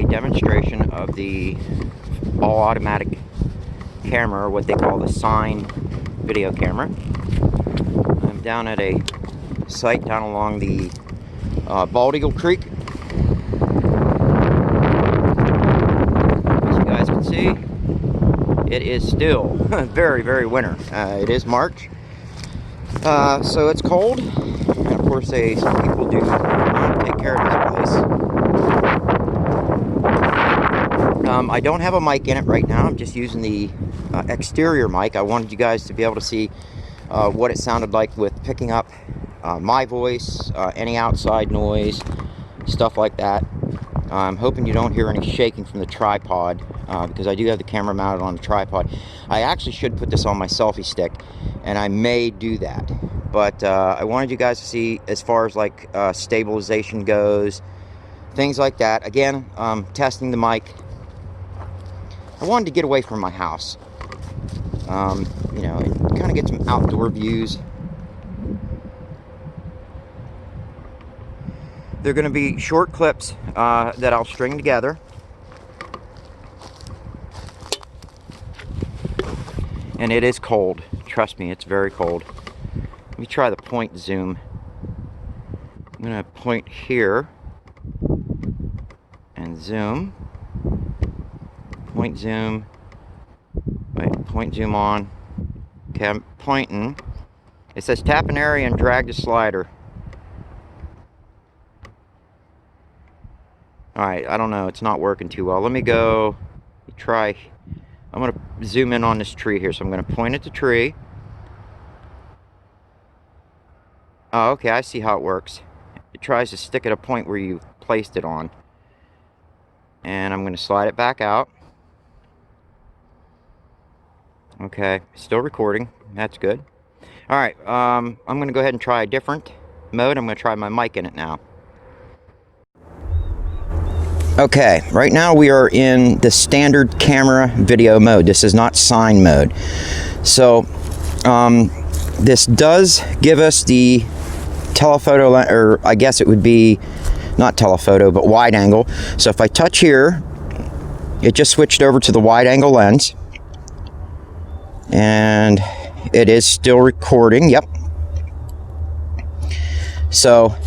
demonstration of the all-automatic camera, or what they call the Sign video camera. I'm down at a site down along the Bald Eagle Creek. As you guys can see, it is still very, very winter. It is March, so it's cold, and of course some people do take care of this place. I don't have a mic in it right now. I'm just using the exterior mic. I wanted you guys to be able to see what it sounded like with picking up my voice, any outside noise, stuff like that. I'm hoping you don't hear any shaking from the tripod, because I do have the camera mounted on a tripod. I actually should put this on my selfie stick, and I may do that. But I wanted you guys to see as far as like stabilization goes, things like that. Again, testing the mic. I wanted to get away from my house, you know, and kind of get some outdoor views. They're going to be short clips that I'll string together. And it is cold. Trust me, it's very cold. Let me try the point zoom. I'm going to point here and zoom. Point zoom. Wait, point zoom on. Okay, I'm pointing. It says tap an area and drag the slider. Alright, I don't know, it's not working too well. Let me go try. I'm going to zoom in on this tree here, so I'm going to point at the tree. Oh, okay, I see how it works. It tries to stick at a point where you placed it on. And I'm going to slide it back out. Okay, still recording. That's good. Alright, I'm going to go ahead and try a different mode. I'm going to try my mic in it now. Okay, right now we are in the standard camera video mode. This is not Sign mode. So, this does give us the telephoto, or I guess it would be not telephoto, but wide angle. So if I touch here, it just switched over to the wide angle lens. And it is still recording, yep. So,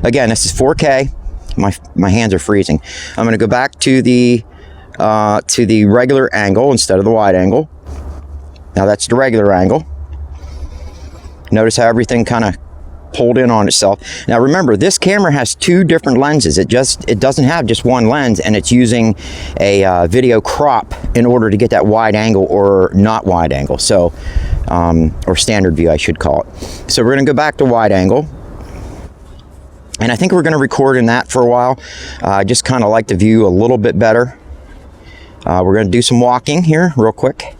again, this is 4K. My hands are freezing. I'm going to go back to the regular angle instead of the wide angle. Now that's the regular angle. Notice how everything kind of pulled in on itself. Now remember, this camera has two different lenses. It doesn't have just one lens, and it's using a video crop in order to get that wide angle, or not wide angle. So, or standard view, I should call it. So we're going to go back to wide angle. And I think we're going to record in that for a while. I just kind of like the view a little bit better. We're going to do some walking here real quick.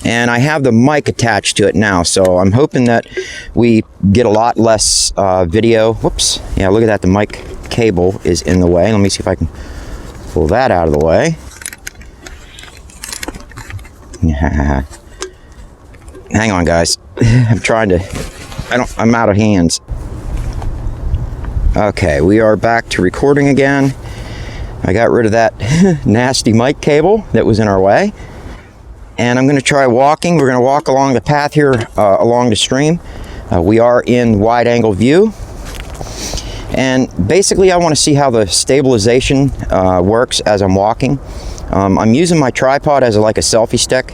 And I have the mic attached to it now, so I'm hoping that we get a lot less video. Whoops. Yeah, look at that. The mic cable is in the way. Let me see if I can pull that out of the way. Hang on, guys. I'm trying to... I'm out of hands. Okay, we are back to recording again. I got rid of that nasty mic cable that was in our way. And I'm going to try walking. We're going to walk along the path here, along the stream. We are in wide angle view. And basically I want to see how the stabilization works as I'm walking. I'm using my tripod as like a selfie stick.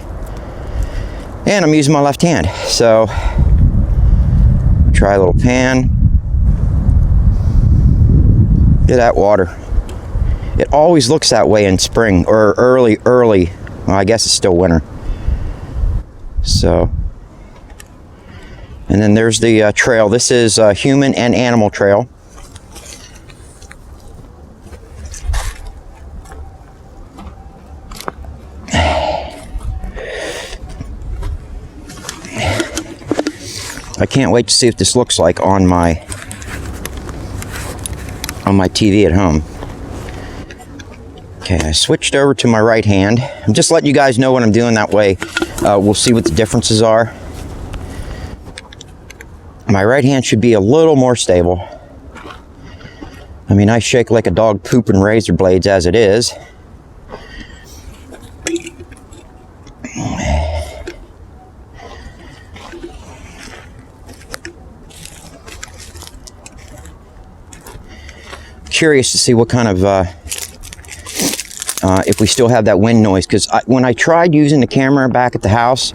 And I'm using my left hand. So, try a little pan. Look at that water. It always looks that way in spring, or early. Well, I guess it's still winter. So, and then there's the trail. This is a human and animal trail. I can't wait to see what this looks like on my TV at home. Okay, I switched over to my right hand. I'm just letting you guys know what I'm doing, that way we'll see what the differences are. My right hand should be a little more stable. I mean, I shake like a dog pooping razor blades as it is. Curious to see what kind of if we still have that wind noise, because when I tried using the camera back at the house,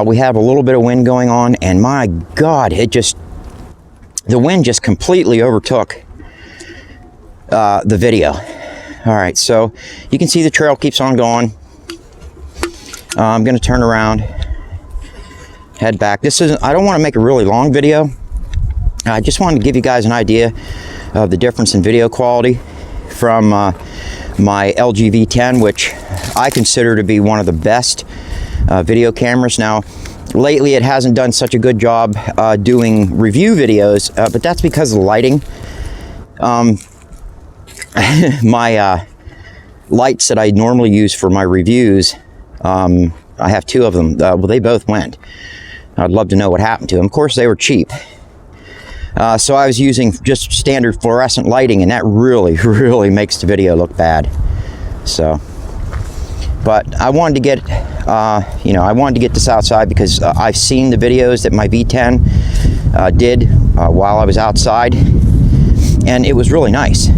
we have a little bit of wind going on, and my God, the wind just completely overtook the video. All right, so you can see the trail keeps on going. I'm going to turn around, head back. I don't want to make a really long video. I just wanted to give you guys an idea of the difference in video quality from my LG V10, which I consider to be one of the best video cameras. Now, lately it hasn't done such a good job doing review videos, but that's because of the lighting. My lights that I normally use for my reviews, I have two of them. Well, they both went. I'd love to know what happened to them. Of course, they were cheap. So I was using just standard fluorescent lighting, and that really makes the video look bad. So, but I wanted to get, I wanted to get this outside because I've seen the videos that my V10 did while I was outside, and it was really nice.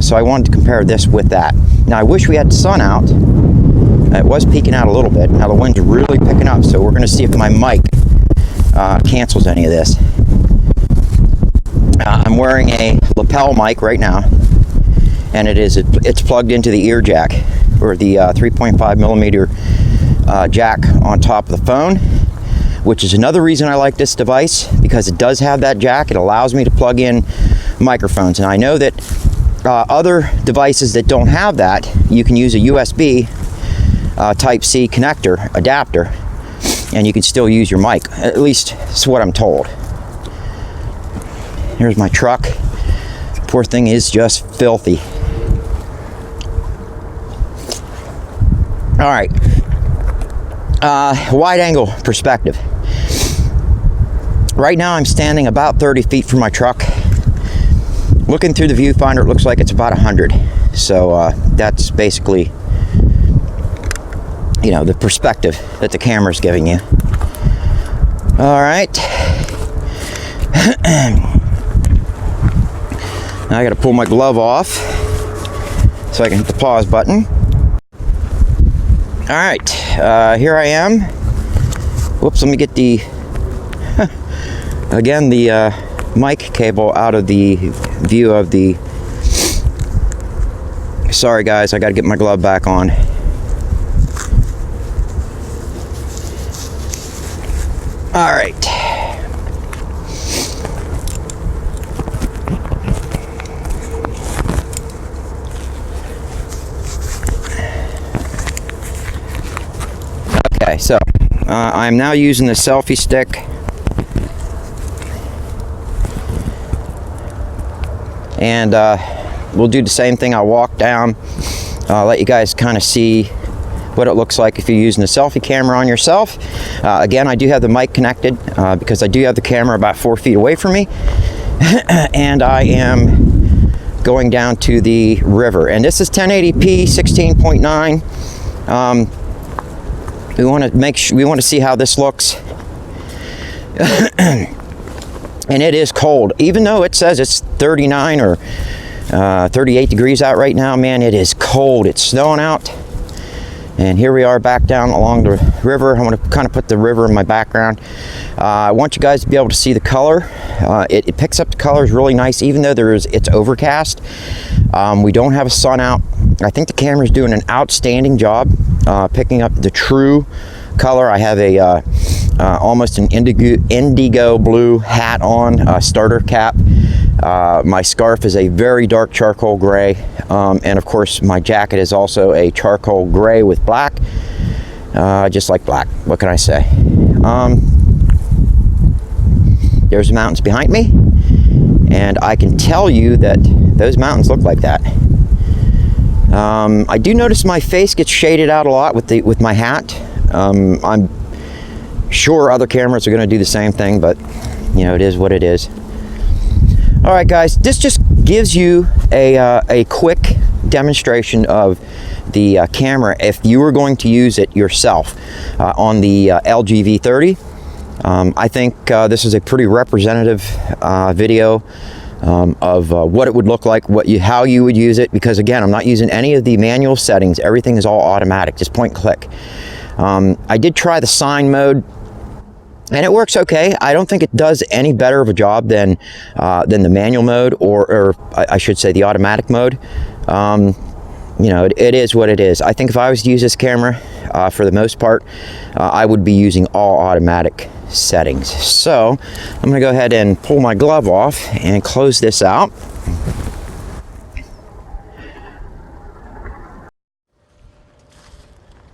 So I wanted to compare this with that. Now, I wish we had the sun out. It was peeking out a little bit. Now the wind's really picking up, so we're going to see if my mic cancels any of this. I'm wearing a lapel mic right now, and it's plugged into the ear jack, or the 3.5 millimeter jack on top of the phone, which is another reason I like this device, because it does have that jack. It allows me to plug in microphones, and I know that other devices that don't have that, you can use a USB Type-C connector adapter, and you can still use your mic. At least that's what I'm told. Here's my truck. Poor thing is just filthy. All right. Wide angle perspective. Right now I'm standing about 30 feet from my truck. Looking through the viewfinder, it looks like it's about 100. So that's basically, the perspective that the camera's giving you. All right. Now I got to pull my glove off so I can hit the pause button. All right, here I am. Whoops, let me get the again the mic cable out of the view of the. Sorry guys, I got to get my glove back on. All right. Okay, so I'm now using the selfie stick, and we'll do the same thing. I'll walk down, let you guys kind of see what it looks like if you're using a selfie camera on yourself. Again, I do have the mic connected because I do have the camera about 4 feet away from me, and I am going down to the river, and this is 1080p 16.9. We want to see how this looks. And it is cold, even though it says it's 39 or 38 degrees out right now. Man, it is cold. It's snowing out, and here we are back down along the river. I want to kind of put the river in my background. I want you guys to be able to see the color. It picks up the colors really nice, even though it's overcast. We don't have a sun out. I think the camera's doing an outstanding job picking up the true color. I have a almost an indigo blue hat on, starter cap. My scarf is a very dark charcoal gray, and of course my jacket is also a charcoal gray with black, just like black. What can I say? There's the mountains behind me, and I can tell you that those mountains look like that. I do notice my face gets shaded out a lot with my hat. I'm sure other cameras are going to do the same thing, but it is what it is. All right, guys, this just gives you a quick demonstration of the camera if you were going to use it yourself on the LG V30. I think this is a pretty representative video of what it would look like, how you would use it, because again, I'm not using any of the manual settings. Everything is all automatic, just point and click. I did try the sign mode, and it works okay. I don't think it does any better of a job than the manual mode, or I should say the automatic mode. You know, it is what it is. I think if I was to use this camera, for the most part, I would be using all automatic settings. So I'm gonna go ahead and pull my glove off and close this out.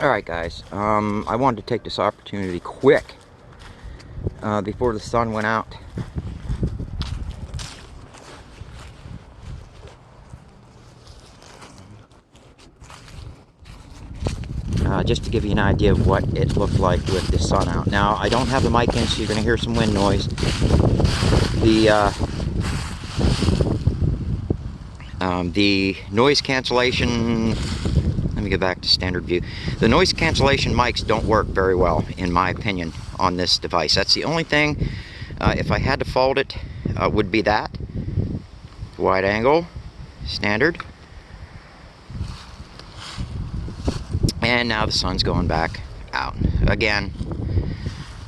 All right, guys, I wanted to take this opportunity quick before the sun went out. Just to give you an idea of what it looked like with the sun out. Now, I don't have the mic in, so you're going to hear some wind noise. The noise cancellation, let me go back to standard view. The noise cancellation mics don't work very well, in my opinion, on this device. That's the only thing, if I had to fault it, would be that. Wide angle, standard. And now the sun's going back out again.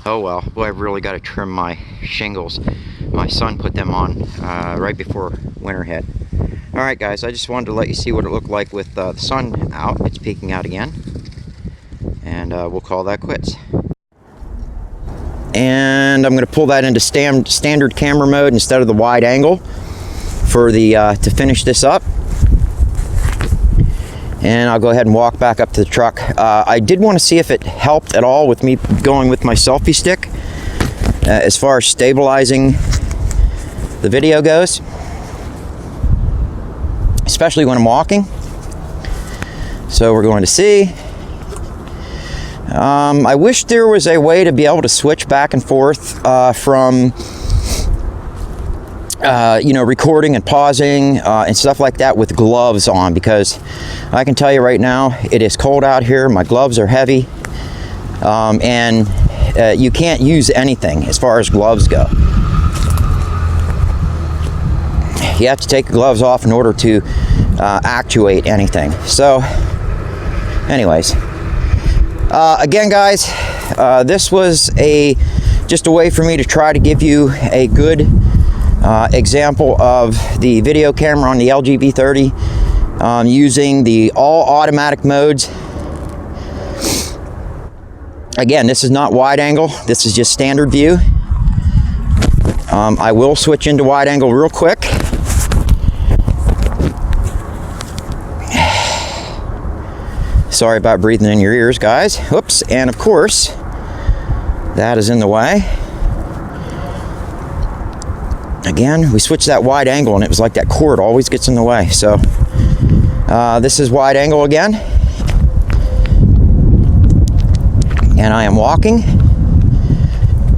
Oh well, boy, I've really got to trim my shingles. My son put them on right before winter hit. All right, guys, I just wanted to let you see what it looked like with the sun out. It's peeking out again, and we'll call that quits. And I'm going to pull that into standard camera mode instead of the wide angle for the to finish this up. And I'll go ahead and walk back up to the truck. I did want to see if it helped at all with me going with my selfie stick as far as stabilizing the video goes, especially when I'm walking. So we're going to see. I wish there was a way to be able to switch back and forth from you know, recording and pausing and stuff like that with gloves on, because I can tell you right now, it is cold out here. My gloves are heavy, and you can't use anything as far as gloves go. You have to take the gloves off in order to actuate anything. So anyways, again, guys, this was just a way for me to try to give you a good example of the video camera on the LG V30 using the all automatic modes. Again, this is not wide angle, this is just standard view. I will switch into wide angle real quick. Sorry about breathing in your ears, guys. Whoops, and of course, that is in the way. Again, we switched that wide angle and it was like that cord always gets in the way. So this is wide angle again. And I am walking,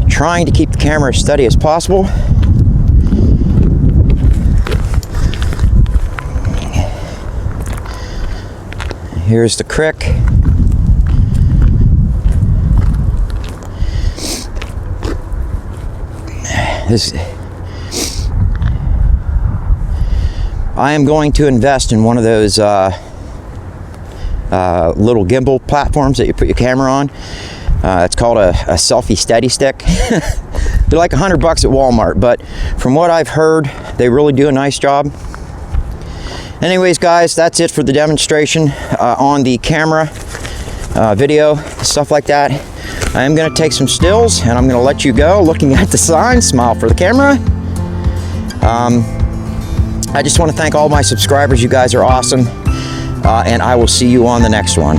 trying to keep the camera as steady as possible. Here's the creek. I am going to invest in one of those little gimbal platforms that you put your camera on. It's called a Selfie steady stick. They're like $100 at Walmart, but from what I've heard, they really do a nice job. Anyways, guys, that's it for the demonstration on the camera, video, stuff like that. I am going to take some stills and I'm going to let you go looking at the sign. Smile for the camera. I just want to thank all my subscribers. You guys are awesome. And I will see you on the next one.